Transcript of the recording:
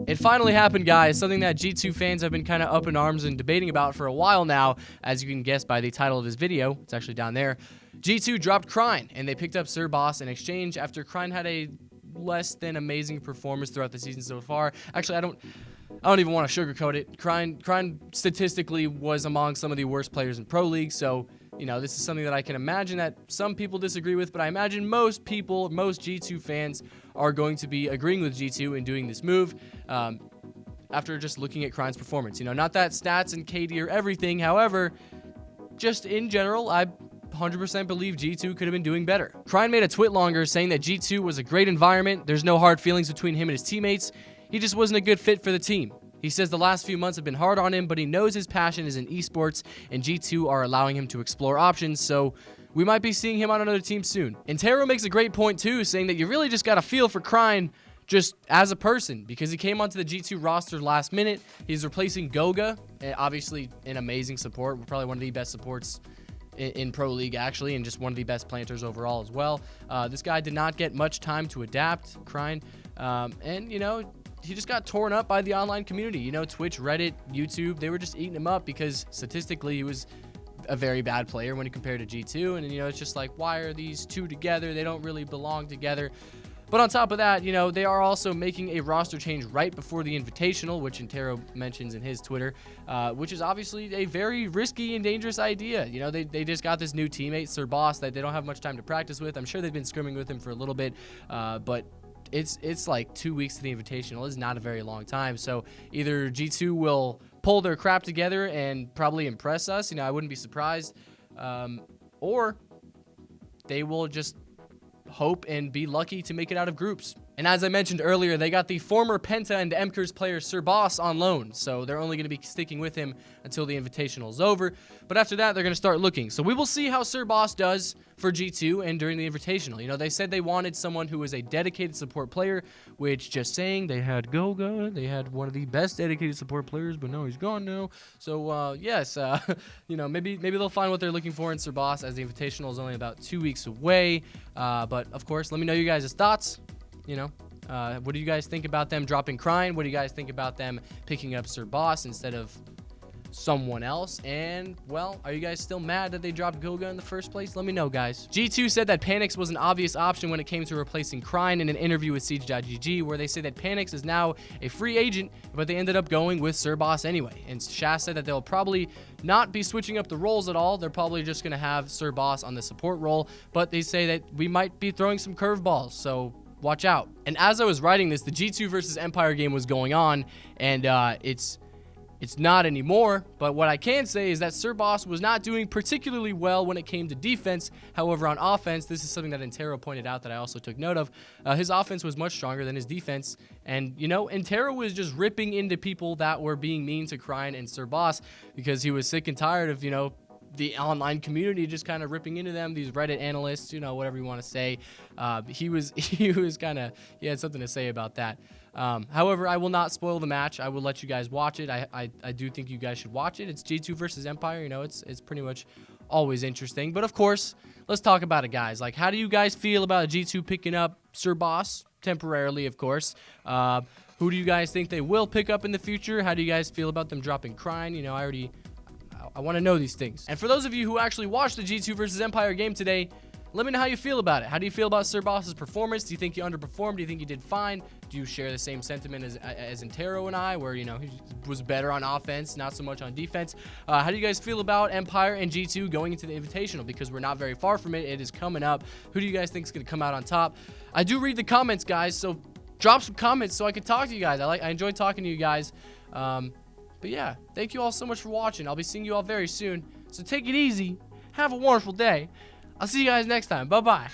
It finally happened, guys, something that G2 fans have been kind of up in arms and debating about for a while now, as you can guess by the title of this video. It's actually down there. G2 dropped Cryn, and they picked up SirBoss in exchange after Cryn had a less than amazing performance throughout the season so far. Actually, I don't even want to sugarcoat it. Cryn statistically was among some of the worst players in Pro League, so you know, this is something that I can imagine that some people disagree with, but I imagine most people, most G2 fans are going to be agreeing with G2 in doing this move after just looking at Cryn's performance. You know, not that stats and KD are everything. However, just in general, I 100% believe G2 could have been doing better. Cryn made a tweet longer saying that G2 was a great environment. There's no hard feelings between him and his teammates. He just wasn't a good fit for the team. He says the last few months have been hard on him, but he knows his passion is in esports, and G2 are allowing him to explore options, so we might be seeing him on another team soon. And Taro makes a great point too, saying that you really just got to feel for Cryn just as a person, because he came onto the G2 roster last minute. He's replacing Goga, obviously an amazing support, probably one of the best supports in Pro League, actually, and just one of the best planters overall as well. This guy did not get much time to adapt, Cryn, and, you know, he just got torn up by the online community. You know, Twitch, Reddit, YouTube, they were just eating him up because statistically he was a very bad player when he compared to G2. And, you know, it's just like, why are these two together? They don't really belong together. But on top of that, you know, they are also making a roster change right before the Invitational, which Intero mentions in his Twitter, which is obviously a very risky and dangerous idea. You know, they just got this new teammate, SirBoss, that they don't have much time to practice with. I'm sure they've been scrimming with him for a little bit, but it's like 2 weeks to the Invitational. It's not a very long time. So either G2 will pull their crap together and probably impress us, you know, I wouldn't be surprised, or they will just hope and be lucky to make it out of groups. And as I mentioned earlier, they got the former Penta and MKers player SirBoss on loan, so they're only going to be sticking with him until the Invitational is over. But after that, they're going to start looking. So we will see how SirBoss does for G2 and during the Invitational. You know, they said they wanted someone who was a dedicated support player, which, just saying, they had Goga, they had one of the best dedicated support players, but no, he's gone now. So yes, you know, maybe they'll find what they're looking for in SirBoss, as the Invitational is only about 2 weeks away. But of course, let me know you guys' thoughts. You know, what do you guys think about them dropping Cryn? What do you guys think about them picking up SirBoss instead of someone else? And, well, are you guys still mad that they dropped Goga in the first place? Let me know, guys. G2 said that Panix was an obvious option when it came to replacing Cryn in an interview with Siege.gg, where they say that Panix is now a free agent, but they ended up going with SirBoss anyway. And Shaz said that they'll probably not be switching up the roles at all. They're probably just going to have SirBoss on the support role, but they say that we might be throwing some curveballs, so watch out. And as I was writing this, the G2 versus Empire game was going on, and it's not anymore, but what I can say is that SirBoss was not doing particularly well when it came to defense. However, on offense, this is something that Intero pointed out that I also took note of. His offense was much stronger than his defense, and, you know, Intero was just ripping into people that were being mean to Cryn and SirBoss because he was sick and tired of, you know, the online community just kind of ripping into them, these Reddit analysts, you know, whatever you want to say. He had something to say about that. However, I will not spoil the match. I will let you guys watch it. I do think you guys should watch it. It's G2 versus Empire. You know, it's pretty much always interesting. But of course, let's talk about it, guys. Like, how do you guys feel about G2 picking up SirBoss temporarily, of course? Who do you guys think they will pick up in the future? How do you guys feel about them dropping Cryn? You know, I want to know these things. And for those of you who actually watched the G2 versus Empire game today, let me know how you feel about it. How do you feel about SirBoss's performance? Do you think he underperformed? Do you think he did fine? Do you share the same sentiment as Intero and I, where, you know, he was better on offense, not so much on defense? How do you guys feel about Empire and G2 going into the Invitational? Because we're not very far from it. It is coming up. Who do you guys think is going to come out on top? I do read the comments, guys, so drop some comments so I can talk to you guys. I enjoy talking to you guys. But yeah, thank you all so much for watching. I'll be seeing you all very soon. So take it easy. Have a wonderful day. I'll see you guys next time. Bye-bye.